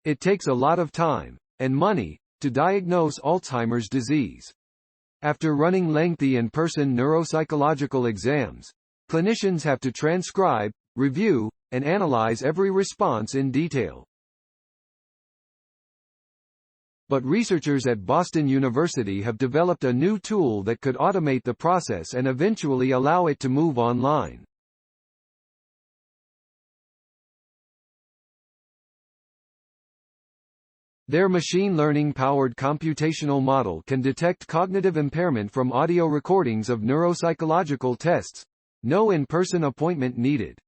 It takes a lot of time, and money, to diagnose Alzheimer's disease. After running lengthy in-person neuropsychological exams, clinicians have to transcribe, review, and analyze every response in detail. But researchers at Boston University have developed a new tool that could automate the process and eventually allow it to move online. Their machine learning-powered computational model can detect cognitive impairment from audio recordings of neuropsychological tests. No in-person appointment needed.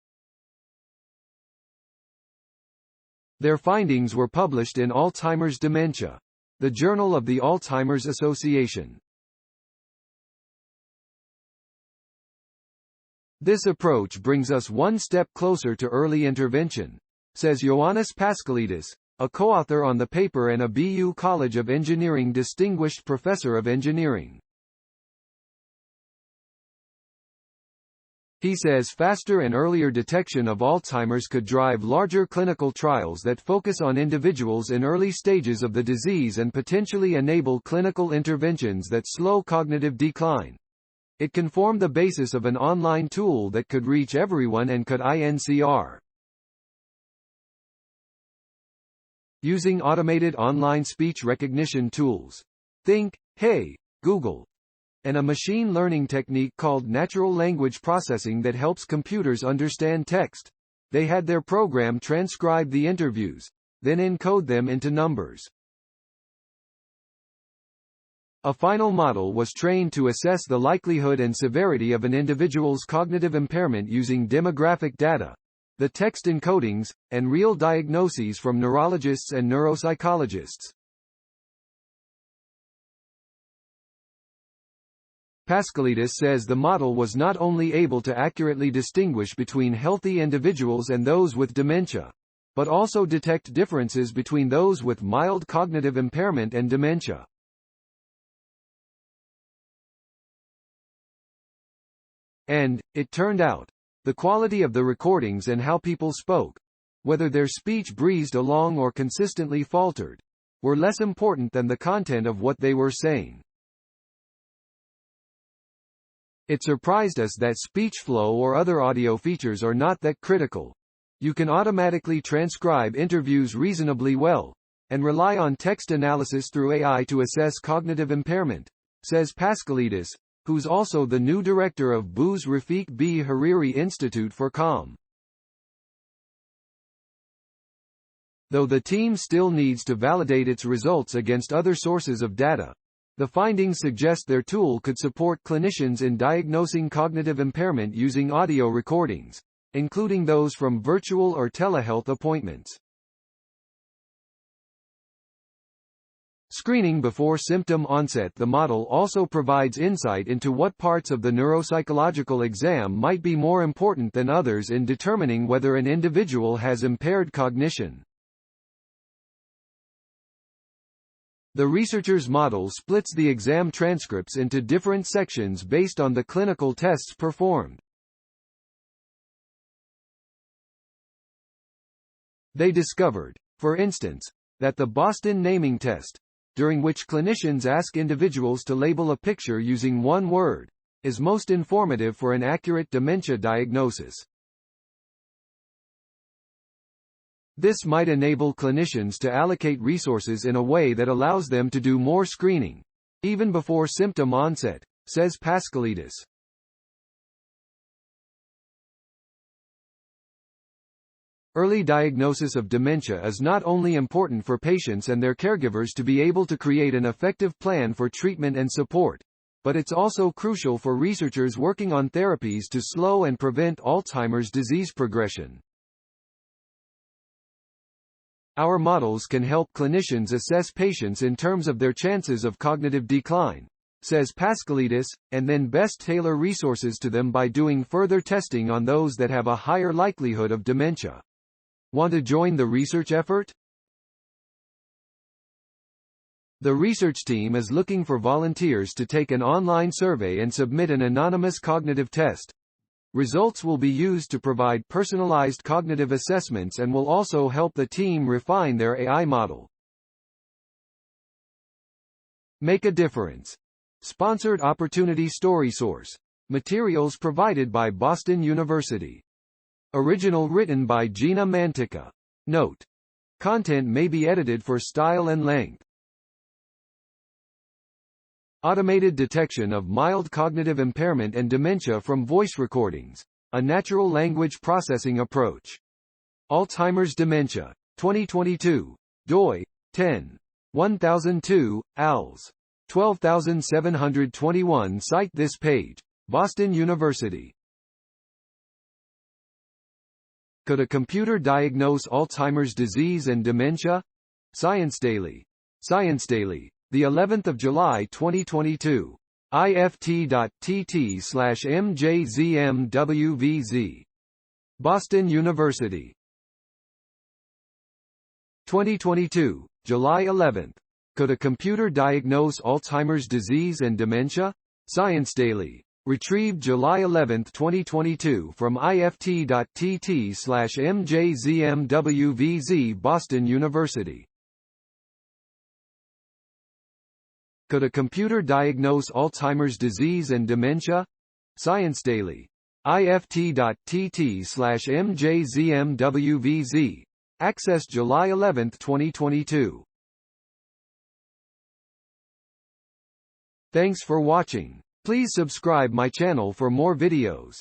Their findings were published in Alzheimer's Dementia, the Journal of the Alzheimer's Association. This approach brings us one step closer to early intervention, says Ioannis Paschalidis, a co-author on the paper and a BU College of Engineering Distinguished Professor of Engineering. He says faster and earlier detection of Alzheimer's could drive larger clinical trials that focus on individuals in early stages of the disease and potentially enable clinical interventions that slow cognitive decline. It can form the basis of an online tool that could reach everyone and could INCR. Using automated online speech recognition tools. Think, Hey, Google. And a machine learning technique called natural language processing that helps computers understand text. They had their program transcribe the interviews, then encode them into numbers. A final model was trained to assess the likelihood and severity of an individual's cognitive impairment using demographic data, the text encodings, and real diagnoses from neurologists and neuropsychologists. Paschalidis says the model was not only able to accurately distinguish between healthy individuals and those with dementia, but also detect differences between those with mild cognitive impairment and dementia. And, it turned out, the quality of the recordings and how people spoke, whether their speech breezed along or consistently faltered, were less important than the content of what they were saying. It surprised us that speech flow or other audio features are not that critical. You can automatically transcribe interviews reasonably well, and rely on text analysis through AI to assess cognitive impairment, says Paschalidis, who's also the new director of BU's Rafiq B. Hariri Institute for Calm. Though the team still needs to validate its results against other sources of data, the findings suggest their tool could support clinicians in diagnosing cognitive impairment using audio recordings, including those from virtual or telehealth appointments. Screening before symptom onset. The model also provides insight into what parts of the neuropsychological exam might be more important than others in determining whether an individual has impaired cognition. The researcher's model splits the exam transcripts into different sections based on the clinical tests performed. They discovered, for instance, that the Boston naming test, during which clinicians ask individuals to label a picture using one word, is most informative for an accurate dementia diagnosis. This might enable clinicians to allocate resources in a way that allows them to do more screening, even before symptom onset, says Paschalidis. Early diagnosis of dementia is not only important for patients and their caregivers to be able to create an effective plan for treatment and support, but it's also crucial for researchers working on therapies to slow and prevent Alzheimer's disease progression. Our models can help clinicians assess patients in terms of their chances of cognitive decline, says Paschalidis, and then best tailor resources to them by doing further testing on those that have a higher likelihood of dementia. Want to join the research effort? The research team is looking for volunteers to take an online survey and submit an anonymous cognitive test. Results will be used to provide personalized cognitive assessments and will also help the team refine their AI model. Make a difference. Sponsored Opportunity Story Source. Materials provided by Boston University. Original written by Gina Mantica. Note: content may be edited for style and length. Automated detection of mild cognitive impairment and dementia from voice recordings. A natural language processing approach. Alzheimer's Dementia. 2022. doi. 10.1002, ALS. 12721. Cite this page. Boston University. Could a computer diagnose Alzheimer's disease and dementia? Science Daily. Science Daily. The 11th of July 2022. ift.tt/mjzmwvz. Boston University. 2022, July 11th. Could a computer diagnose Alzheimer's disease and dementia? Science Daily. Retrieved July 11, 2022 from ift.tt/mjzmwvz. Boston University. Could a computer diagnose Alzheimer's disease and dementia? Science Daily. ift.tt/mjzmwvz. Access July 11, 2022. Thanks for watching. Please subscribe my channel for more videos.